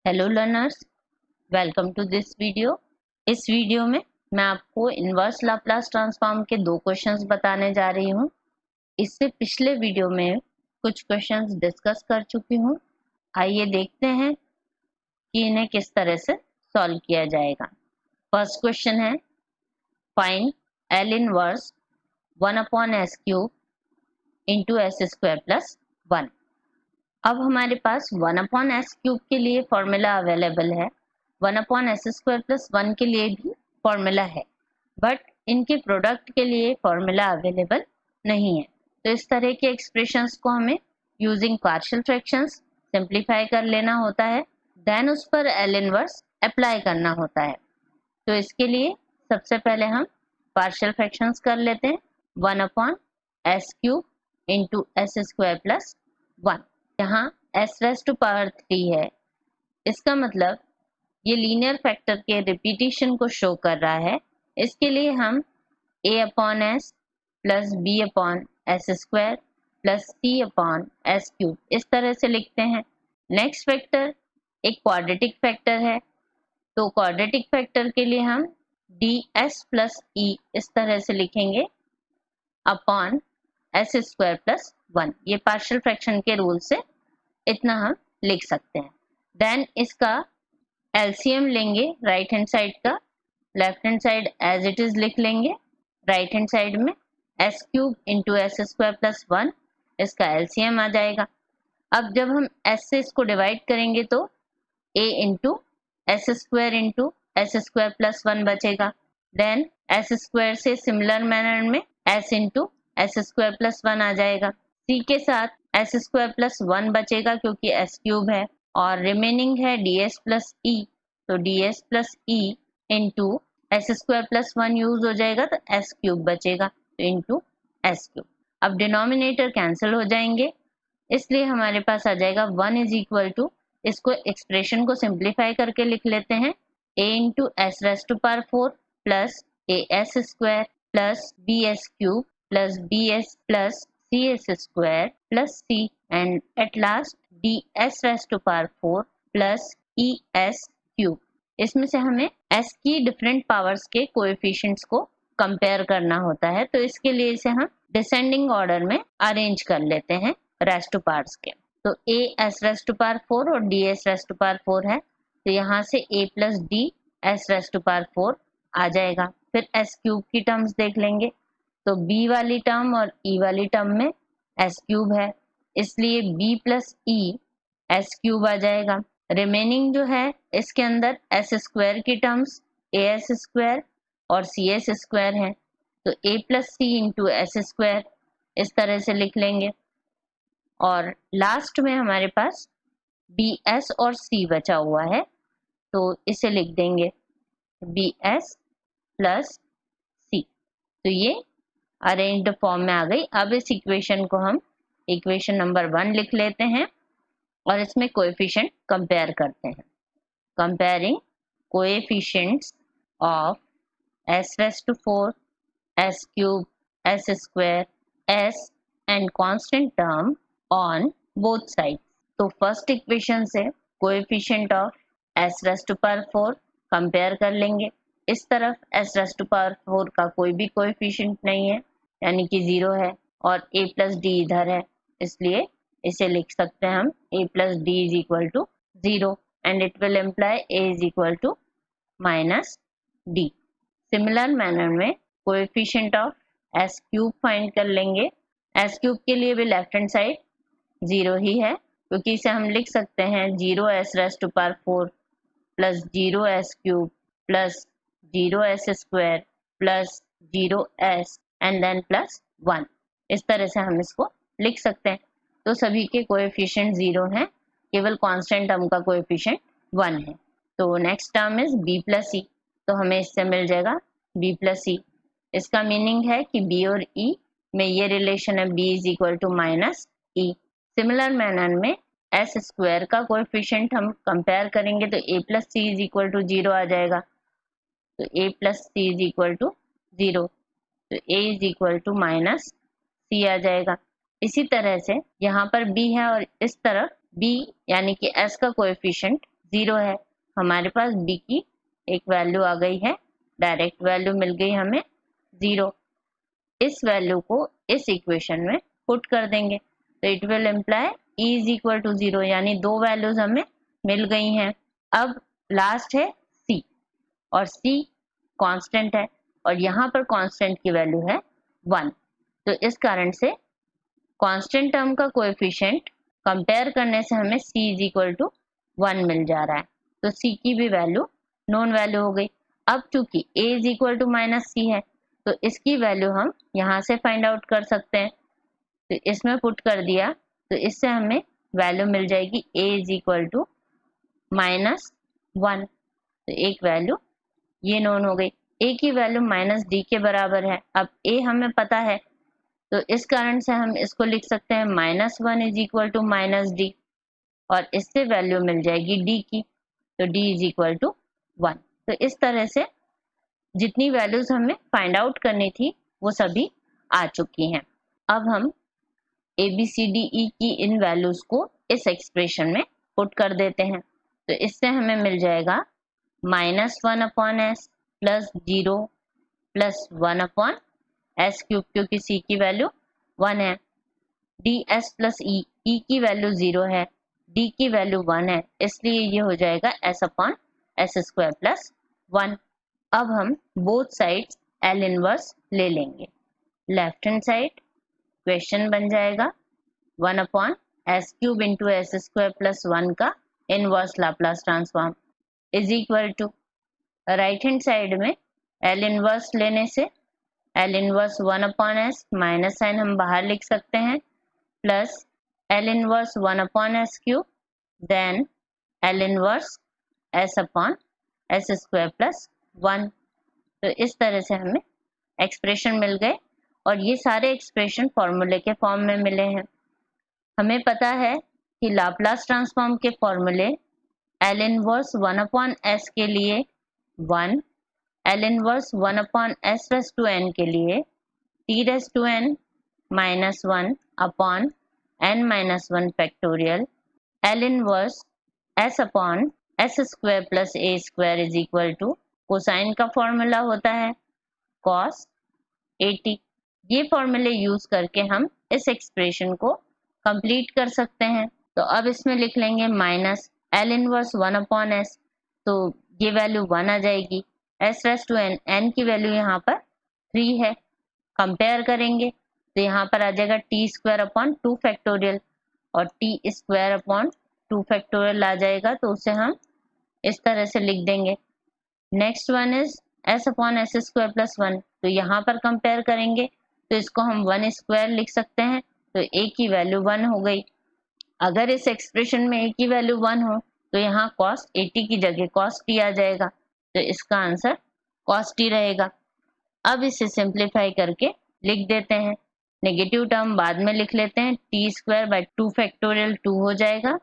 Hello learners, welcome to this video. इस video में मैं आपको इनवर्स लाप्लास ट्रांसफॉर्म के दो क्वेश्चंस बताने जा रही हूँ। इससे पिछले वीडियो में कुछ क्वेश्चंस डिस्कस कर चुकी हूँ। आइए देखते हैं कि इन्हें किस तरह से सॉल्व किया जाएगा। फर्स्ट क्वेश्चन है, find L inverse 1/s³ into s² plus 1। अब हमारे पास 1/s³ के लिए फॉर्मूला अवेलेबल है, 1/s² प्लस 1 के लिए भी फॉर्मूला है, बट इनके प्रोडक्ट के लिए फॉर्मूला अवेलेबल नहीं है। तो इस तरह के एक्सप्रेशंस को हमें यूजिंग पार्शियल फ्रैक्शंस सिंप्लीफाई कर लेना होता है, देन उस पर एल इनवर्स अप्लाई करना होता है। तो इसके लिए सबसे पहले हम पार्शियल फ्रैक्शंस कर लेते हैं। 1/s³ into s² plus 1। यहाँ s⁻³ है, इसका मतलब ये लीनियर फैक्टर के रिपीटिशन को शो कर रहा है। इसके लिए हम a/s plus b/s² plus c/s³ इस तरह से लिखते हैं। नेक्स्ट फैक्टर एक क्वाड्रेटिक फैक्टर है, तो क्वाड्रेटिक फैक्टर के लिए हम ds प्लस e इस तरह से लिखेंगे अपॉन s² प्लस 1। ये पार्शियल फ्रैक्शन के रूल से इतना हम लिख सकते हैं। देन इसका एलसीएम लेंगे राइट हैंड साइड का, left hand side as it is लिख लेंगे। राइट हैंड साइड में s³ इंटू s² प्लस 1 इसका एलसीएम आ जाएगा। अब जब हम s से इसको डिवाइड करेंगे तो a into s² into s² plus 1 बचेगा। देन s² से सिमिलर मैनर में s इंटू s² प्लस 1 आ जाएगा। c के साथ s² प्लस 1 बचेगा क्योंकि s³ है, और रिमेनिंग है ds प्लस e, तो ds plus e into s² plus 1 use हो जाएगा तो s³ बचेगा, तो इंटू s³। अब डिनोमिनेटर कैंसिल हो जाएंगे, इसलिए हमारे पास आ जाएगा 1 इज इक्वल टू, इसको एक्सप्रेशन को सिंप्लीफाई करके लिख लेते हैं, a into s⁻⁴ plus as² plus bs³ plus bs plus cs² plus c and at last ds⁴ plus es³। इसमें से हमें s की डिफरेंट पावर्स के कोएफिशिएंट्स को कंपेयर करना होता है, तो इसके लिए इसे हम डिसेंडिंग ऑर्डर में अरेंज कर लेते हैं रेस्ट टू पार्ट्स के। तो a s⁻⁴ और d s⁻⁴ है, तो यहाँ से a प्लस d s⁻⁴ आ जाएगा। फिर s³ की टर्म्स देख लेंगे, तो b वाली टर्म और e वाली टर्म में s³ है, इसलिए b प्लस e s³ आ जाएगा। रिमेनिंग जो है इसके अंदर s² की टर्म्स as² और cs² है, तो a plus c into s² इस तरह से लिख लेंगे। और लास्ट में हमारे पास bs और c बचा हुआ है, तो इसे लिख देंगे bs प्लस c। तो ये अरेंज्ड फॉर्म में आ गई। अब इस इक्वेशन को हम इक्वेशन नंबर 1 लिख लेते हैं और इसमें कोएफिशिएंट कंपेयर करते हैं। Comparing coefficients of s⁻⁴, s³ s² s and constant term on both side. तो फर्स्ट इक्वेशन से कोएफिशिएंट ऑफ s⁻⁴ कंपेयर कर लेंगे। इस तरफ s⁻⁴ का कोई भी कोएफिशिएंट नहीं है, यानी कि 0 है, और a प्लस d इधर है, इसलिए इसे लिख सकते हैं हम a plus d is equal to 0 and it will imply a is equal to minus d। Similar manner में कोएफिशिएंट ऑफ s³ फाइंड कर लेंगे। s³ के लिए भी लेफ्ट हैंड साइड 0 ही है, क्योंकि इसे हम लिख सकते हैं 0s⁻⁴ plus 0s³ plus 0s² plus 0s and then plus 1, इस तरह से हम इसको लिख सकते हैं। तो सभी के कोएफिशिएंट 0 हैं, केवल कांस्टेंट टर्म का कोएफिशिएंट 1 है। तो next term is b plus e, तो हमें इससे मिल जाएगा b प्लस e। इसका मीनिंग है कि b और e में ये रिलेशन है b is equal to minus e। Similar manner में s² का कोएफिशिएंट हम कंपेयर करेंगे तो a plus c is equal to 0 आ जाएगा, तो a plus c is equal to 0, तो a is equal to minus c आ जाएगा। इसी तरह से यहाँ पर b है और इस तरफ b यानी कि s का कोएफिशिएंट 0 है। हमारे पास b की एक वैल्यू आ गई है, डायरेक्ट वैल्यू मिल गई हमें 0। इस वैल्यू को इस इक्वेशन में पुट कर देंगे तो it will imply e is equal to 0, यानी दो वैल्यूज हमें मिल गई हैं। अब लास्ट है c, और c कांस्टेंट है और यहाँ पर कांस्टेंट की वैल्यू है 1। तो इस कारण से कांस्टेंट टर्म का कोएफिशिएंट कंपेयर करने से हमें c इज इक्वल टू 1 मिल जा रहा है। तो c की भी वैल्यू नोन वैल्यू हो गई। अब चूंकि a is equal to minus c है तो इसकी वैल्यू हम यहाँ से फाइंड आउट कर सकते हैं। तो इसमें पुट कर दिया तो इससे हमें वैल्यू मिल जाएगी a इज इक्वल टू -1। तो एक वैल्यू ये नोन हो गई। a की वैल्यू -d के बराबर है। अब a हमें पता है तो इस कारण से हम इसको लिख सकते हैं -1 इज इक्वल टू -d, और इससे वैल्यू मिल जाएगी d की, तो d इज इक्वल टू 1। तो इस तरह से जितनी वैल्यूज हमें फाइंड आउट करनी थी वो सभी आ चुकी हैं। अब हम ABCDE की इन वैल्यूज को इस एक्सप्रेशन में पुट कर देते हैं। तो इससे हमें मिल जाएगा -1/s plus 0 plus 1/s cube, क्योंकि c की वैल्यू 1 है। ds प्लस e की वैल्यू 0 है, d की वैल्यू 1 है, इसलिए ये हो जाएगा s/s² प्लस 1। अब हम बोथ साइड्स L इनवर्स ले लेंगे। लेफ्ट हैंड साइड क्वेश्चन बन जाएगा 1/s³ इंटू s² प्लस 1 का inverse Laplace transform is equal to right hand side में L इनवर्स लेने से L inverse 1/s, minus sign हम बाहर लिख सकते हैं, plus L inverse 1/s³, then L inverse s/s² plus 1। तो इस तरह से हमें एक्सप्रेशन मिल गए और ये सारे एक्सप्रेशन फॉर्मूले के फॉर्म में मिले हैं। हमें पता है कि लाप्लास ट्रांसफॉर्म के फॉर्मूले L इनवर्स 1/s के लिए 1, L इनवर्स 1/s⁻n के लिए t⁻n minus 1/n-1 factorial L inverse s/s² plus a² is equal to cosine का फॉर्मूला होता है cos 80। ये फॉर्मूले यूज करके हम इस एक्सप्रेशन को कंप्लीट कर सकते हैं। तो अब इसमें लिख लेंगे माइनस L इनवर्स 1/s, तो ये वैल्यू 1 आ जाएगी, s⁻n, n की वैल्यू यहाँ पर 3 है, कंपेयर करेंगे तो यहाँ पर आ जाएगा t²/2 फैक्टोरियल और t²/2 फैक्टोरियल आ जाएगा, तो उसे हम इस तरह से लिख देंगे। Next one is s/s² plus 1, तो यहाँ पर कंपेयर करेंगे तो इसको हम 1² लिख सकते हैं, तो a की वैल्यू 1 हो गई। अगर इस एक्सप्रेशन में a की वैल्यू 1 हो तो यहाँ cos 80 की जगह cos t आ जाएगा, तो इसका आंसर cos t रहेगा। अब इसे सिंप्लीफाई करके लिख देते हैं, नेगेटिव टर्म बाद में लिख लेते हैं, t²/2 फैक्टोरियल 2 हो जाएगा,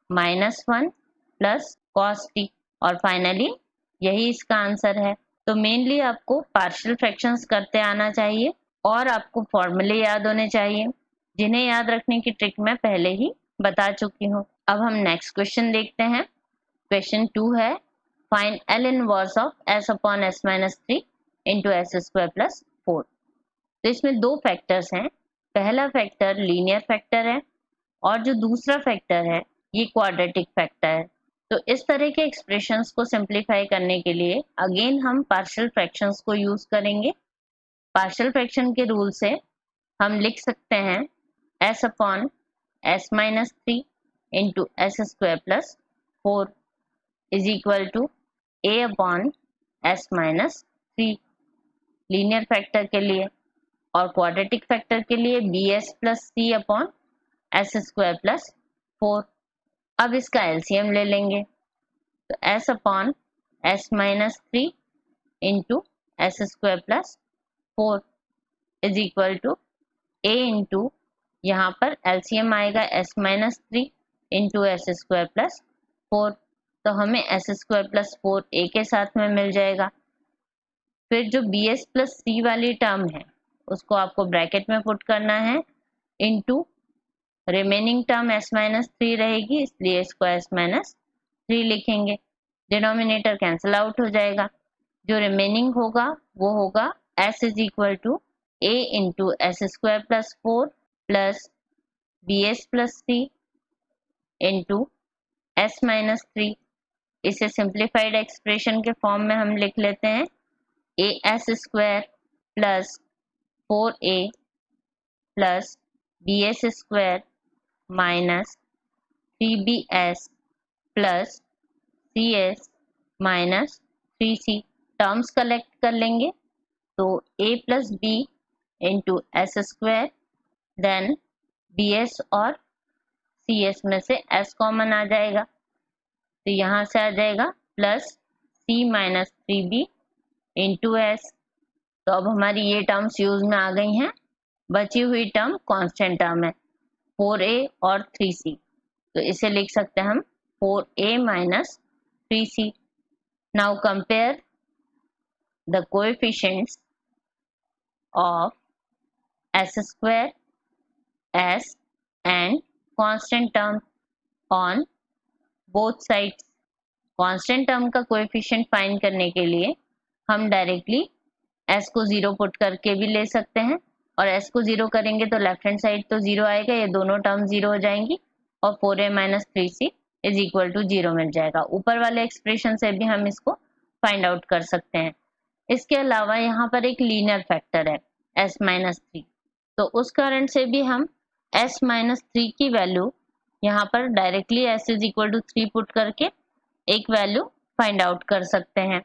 -1 प्लस cos t, और फाइनली यही इसका आंसर है। तो मेनली आपको पार्शियल फ्रैक्शंस करते आना चाहिए और आपको फॉर्मूले याद होने चाहिए, जिन्हें याद रखने की ट्रिक मैं पहले ही बता चुकी हूँ। अब हम नेक्स्ट क्वेश्चन देखते हैं। क्वेश्चन 2 है, find L inverse of s/s−3 into s² plus 4। तो इसमें दो फैक्टर्स हैं, पहला फैक्टर लीनियर फैक्टर है और जो दूसरा फैक्टर है ये क्वाड्रेटिक फैक्टर है। तो इस तरह के एक्सप्रेशंस को सिंप्लीफाई करने के लिए अगेन हम पार्शियल फ्रैक्शंस को यूज करेंगे। पार्शियल फ्रैक्शन के रूल से हम लिख सकते हैं s/s−3 into s² plus 4 is equal to a/s−3 linear factor के लिए, और क्वाड्रेटिक फैक्टर के लिए bs प्लस c/s² प्लस 4। अब इसका एलसीएम ले लेंगे तो s/s−3 into s² plus 4 is equal to a into, यहाँ पर एलसीएम आएगा s-3 इंटू s² प्लस 4, तो हमें s² प्लस 4 a के साथ में मिल जाएगा। फिर जो bs प्लस c वाली टर्म है उसको आपको ब्रैकेट में पुट करना है, इंटू रिमेनिंग टर्म s-3 रहेगी, इसलिए इसको s-3 3 लिखेंगे, डिनोमिनेटर कैंसिल आउट हो जाएगा, जो रिमेनिंग होगा वो होगा s is equal to a into s square plus 4 plus b s plus 3 into s minus 3। इसे सिंप्लीफाइड एक्सप्रेशन के फॉर्म में हम लिख लेते हैं a s square plus 4a plus b s square minus 3bs plus c s minus 3c। Terms collect कर लेंगे तो a plus b into s square, then b s और सी एस में से s कॉमन आ जाएगा, तो यहाँ से आ जाएगा plus c minus 3b into S. तो अब हमारी ये टर्म्स यूज में आ गई हैं। बची हुई टर्म कांस्टेंट टर्म है 4a और 3c, तो इसे लिख सकते हैं हम 4a minus 3c। Now compare the coefficients of s square, s and constant term on both sides. Constant term का कोएफिशिएंट फाइंड करने के लिए हम डायरेक्टली s को 0 पुट करके भी ले सकते हैं, और s को 0 करेंगे तो लेफ्ट हैंड साइड तो 0 आएगा, ये दोनों टर्म 0 हो जाएंगी और 4a minus 3c is equal to 0 मिल जाएगा। ऊपर वाले एक्सप्रेशन से भी हम इसको फाइंड आउट कर सकते हैं। इसके अलावा यहाँ पर एक लीनियर फैक्टर है s माइनस 3, तो उस कारण से भी हम s माइनस 3 की वैल्यू यहाँ पर directly s is equal to 3 put करके एक वैल्यू फाइंड आउट कर सकते हैं,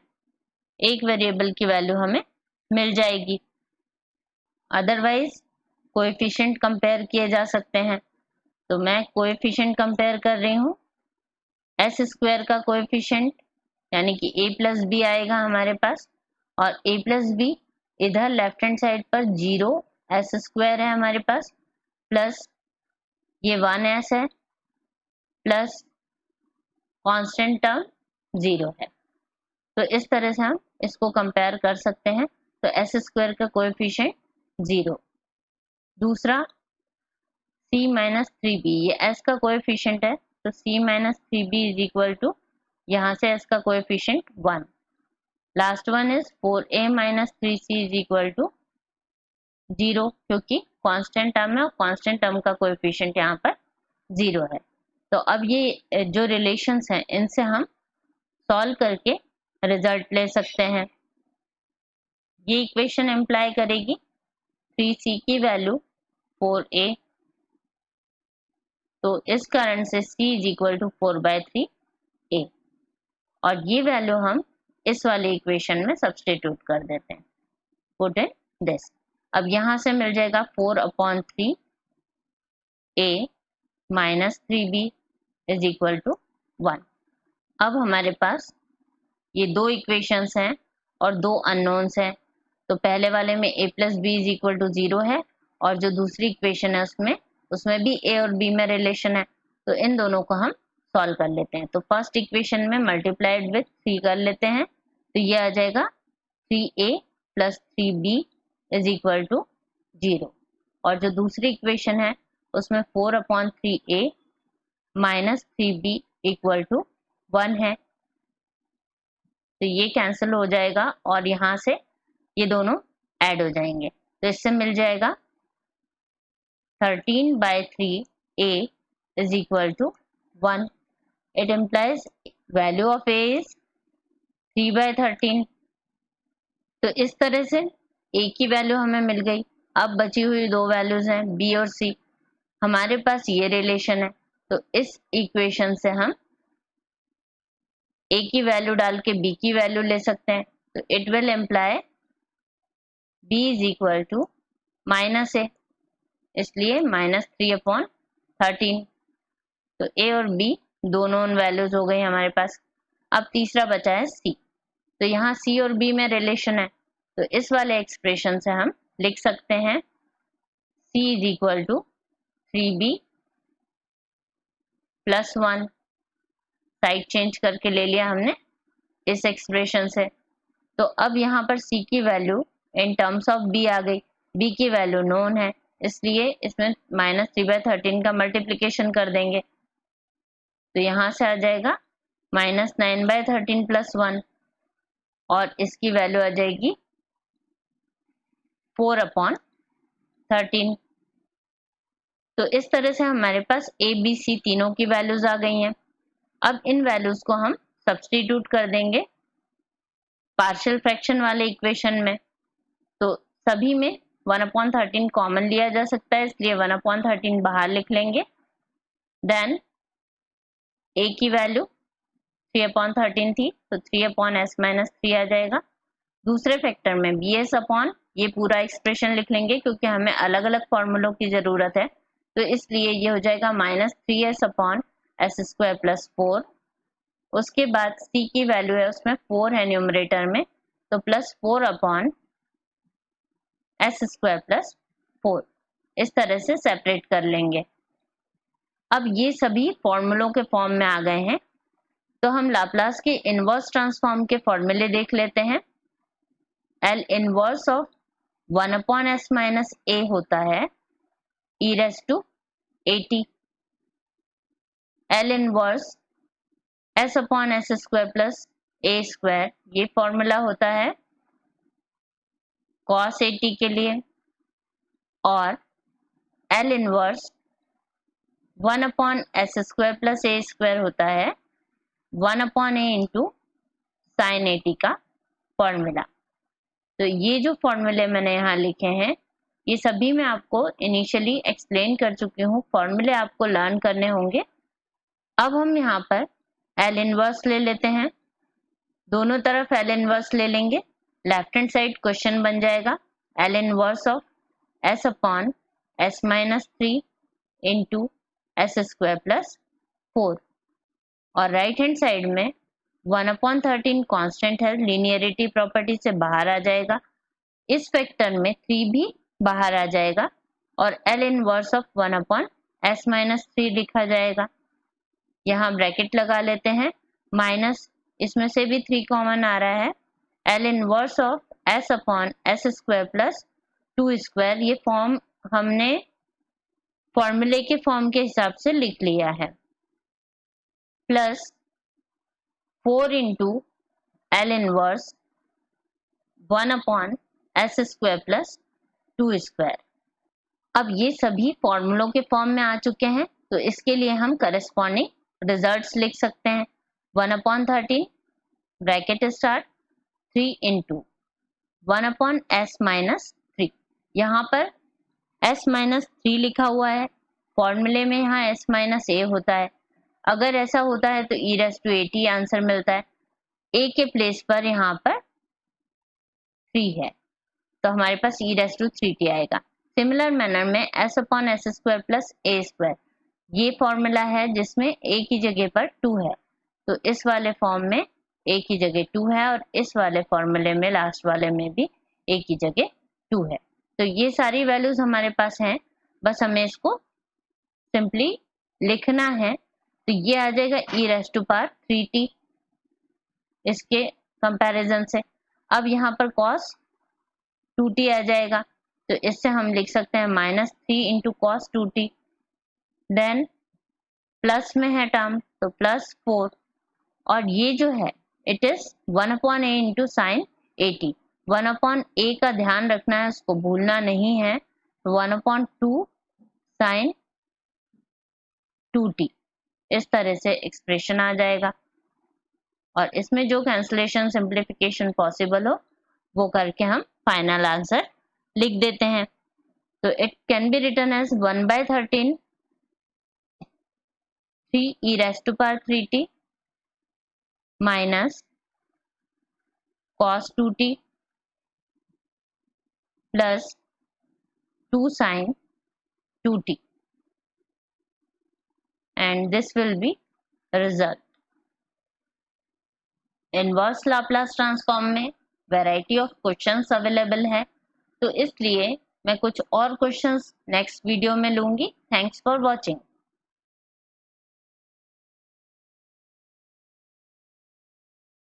एक वेरिएबल की वैल्यू हमें मिल जाएगी। अदरवाइज कोएफिशिएंट कंपेयर किए जा सकते हैं, तो मैं कोएफिशिएंट कंपेयर कर रही हूँ। एस स्क्वायर का कोएफिशिएंट यानी कि a प्लस बी आएगा हमारे पास, और a प्लस बी इधर लेफ्ट हैंड साइड पर 0 एस स्क्वायर है हमारे पास, प्लस ये 1s है, प्लस कांस्टेंट टर्म 0 है। तो इस तरह से हम इसको कंपेयर कर सकते हैं। तो एस स्क्वायर का कोएफिशिएंट 0। दूसरा c माइनस 3b, ये s का कोएफिशिएंट है, तो c minus 3b is equal to, यहाँ से s का coefficient 1। Last one is 4a minus 3c is equal to 0, क्योंकि कांस्टेंट टर्म है और कांस्टेंट टर्म का कोएफिशिएंट यहाँ पर 0 है। तो अब ये जो रिलेशंस हैं इनसे हम सॉल्व करके रिजल्ट ले सकते हैं। ये इक्वेशन एम्प्लाई करेगी 3c की वैल्यू 4a, तो इस कारण से c is equal to 4/3a, और ये वैल्यू हम इस वाले इक्वेशन में सब्स्टिट्यूट कर देते हैं, पुट इन दिस। अब यहाँ से मिल जाएगा 4/3a minus 3b is equal to 1। अब हमारे पास ये दो इक्वेशंस हैं और दो अननोन्स हैं, तो पहले वाले में a plus b is equal to 0 है, और जो दूसरी इक्वेशन है उसमें भी a और b में रिलेशन है, तो इन दोनों को हम सॉल्व कर लेते हैं। तो फर्स्ट इक्वेशन में मल्टीप्लाइड विथ 3 कर लेते हैं, तो ये आ जाएगा 3a plus 3b is equal to 0, और जो दूसरी इक्वेशन है उसमें 4/3a minus 3b equal to 1 है, तो ये कैंसिल हो जाएगा और यहाँ से ये दोनों ऐड हो जाएंगे, तो इससे मिल जाएगा 13/3a is equal to 1. It implies value of a is 3/13. तो इस तरह से a की वैल्यू हमें मिल गई। अब बची हुई दो वैल्यूज हैं b और c, हमारे पास ये रिलेशन है, तो इस इक्वेशन से हम a की वैल्यू डाल के b की वैल्यू ले सकते हैं, तो it will imply b is equal to minus a, इसलिए -3/13। तो a और b दोनों वैल्यूज हो गई हमारे पास। अब तीसरा बचा है c, तो यहाँ c और b में रिलेशन है, तो इस वाले एक्सप्रेशन से हम लिख सकते हैं c is equal to 3b plus 1। Side change करके ले लिया हमने इस एक्सप्रेशन से। तो अब यहाँ पर c की value in terms of b आ गई, b की वैल्यू नोन है, इसलिए इसमें -3/13 का मल्टीप्लिकेशन कर देंगे, तो यहाँ से आ जाएगा -9/13 + 1 और इसकी वैल्यू आ जाएगी 4/13। तो इस तरह से हमारे पास ए बी सी तीनों की वैल्यूज आ गई हैं। अब इन वैल्यूज को हम सब्स्टिट्यूट कर देंगे पार्शियल फ्रैक्शन वाले इक्वेशन में। तो सभी में 1/13 कॉमन लिया जा सकता है, इसलिए 1/13 बाहर लिख लेंगे। देन ए की वैल्यू 3/13 थी, तो 3/s-3 आ जाएगा। दूसरे फैक्टर में bs अपॉन ये पूरा एक्सप्रेशन लिख लेंगे क्योंकि हमें अलग अलग फॉर्मूलों की जरूरत है, तो इसलिए ये हो जाएगा -3s/s² + 4। उसके बाद c की वैल्यू है, उसमें 4 है न्यूमरेटर में, तो +4/s² + 4 इस तरह से सेपरेट कर लेंगे। अब ये सभी फॉर्मूलों के फॉर्म में आ गए हैं, तो हम लाप्लास के इनवर्स ट्रांसफॉर्म के फॉर्मूले देख लेते हैं। L इनवर्स ऑफ 1/s - होता है e⁻⁴. L inverse s/s² + a², ये फॉर्मूला होता है cos 80 के लिए, और L इनवर्स 1/s² + a² होता है 1/a × sin 80 का फॉर्मूला। तो ये जो फॉर्मूले मैंने यहाँ लिखे हैं, ये सभी मैं आपको इनिशियली एक्सप्लेन कर चुकी हूँ, फॉर्मूले आपको लर्न करने होंगे। अब हम यहाँ पर L इनवर्स ले लेते हैं, दोनों तरफ L इनवर्स ले लेंगे। लेफ्ट हैंड साइड क्वेश्चन बन जाएगा L inverse of s/s-3 × s² + 4, और राइट हैंड साइड में 1/13 कांस्टेंट है, लीनियरिटी प्रॉपर्टी से बाहर आ जाएगा। इस फैक्टर में 3 भी बाहर आ जाएगा और L इनवर्स ऑफ 1/s-3 लिखा जाएगा। यहाँ ब्रैकेट लगा लेते हैं, माइनस इसमें से भी 3 कॉमन आ रहा है। L इनवर्स ऑफ s/s² + 2², ये फॉर्म हमने फॉर्मूले के फॉर्म के हिसाब से लिख लिया है, प्लस 4 × L इनवर्स 1/s² + 2²। अब ये सभी फॉर्मूलों के फॉर्म में आ चुके हैं, तो इसके लिए हम करस्पॉन्डिंग रिजल्ट्स लिख सकते हैं। 1/13 ब्रैकेट स्टार्ट 3 × 1/s-3, यहाँ पर s-3 लिखा हुआ है, फॉर्मूले में यहाँ s-a होता है। अगर ऐसा होता है तो e⁻80 आंसर मिलता है, a के प्लेस पर यहाँ पर 3 है, तो हमारे पास e⁻3t आएगा। सिमिलर मैनर में s/s² + a², ये फॉर्मूला है जिसमें a की जगह पर 2 है, तो इस वाले फॉर्म में a की जगह 2 है और इस वाले फॉर्मूले में लास्ट वाले में भी a की जगह 2 है। तो ये सारी वैल्यूज हमारे पास हैं, बस हमें इसको सिंपली लिखना है। तो ये आ जाएगा e⁻3t इसके कंपैरिजन से। अब यहाँ पर cos 2t आ जाएगा, तो इससे हम लिख सकते हैं -3 × cos 2t। देन प्लस में है टर्म तो +4, और ये जो है it is 1/a × sin 80। 1/a का ध्यान रखना है, उसको भूलना नहीं है। 1/2 sin 2t इस तरह से एक्सप्रेशन आ जाएगा, और इसमें जो कैंसलेशन सिंप्लीफिकेशन पॉसिबल हो वो करके हम फाइनल आंसर लिख देते हैं। तो it can be written as 1/13 3e⁻3t minus cos 2t plus 2 sin 2t, and this will be result। Inverse Laplace transform में वैरायटी ऑफ क्वेश्चंस अवेलेबल है, तो इसलिए मैं कुछ और क्वेश्चंस नेक्स्ट वीडियो में लूंगी। Thanks for watching.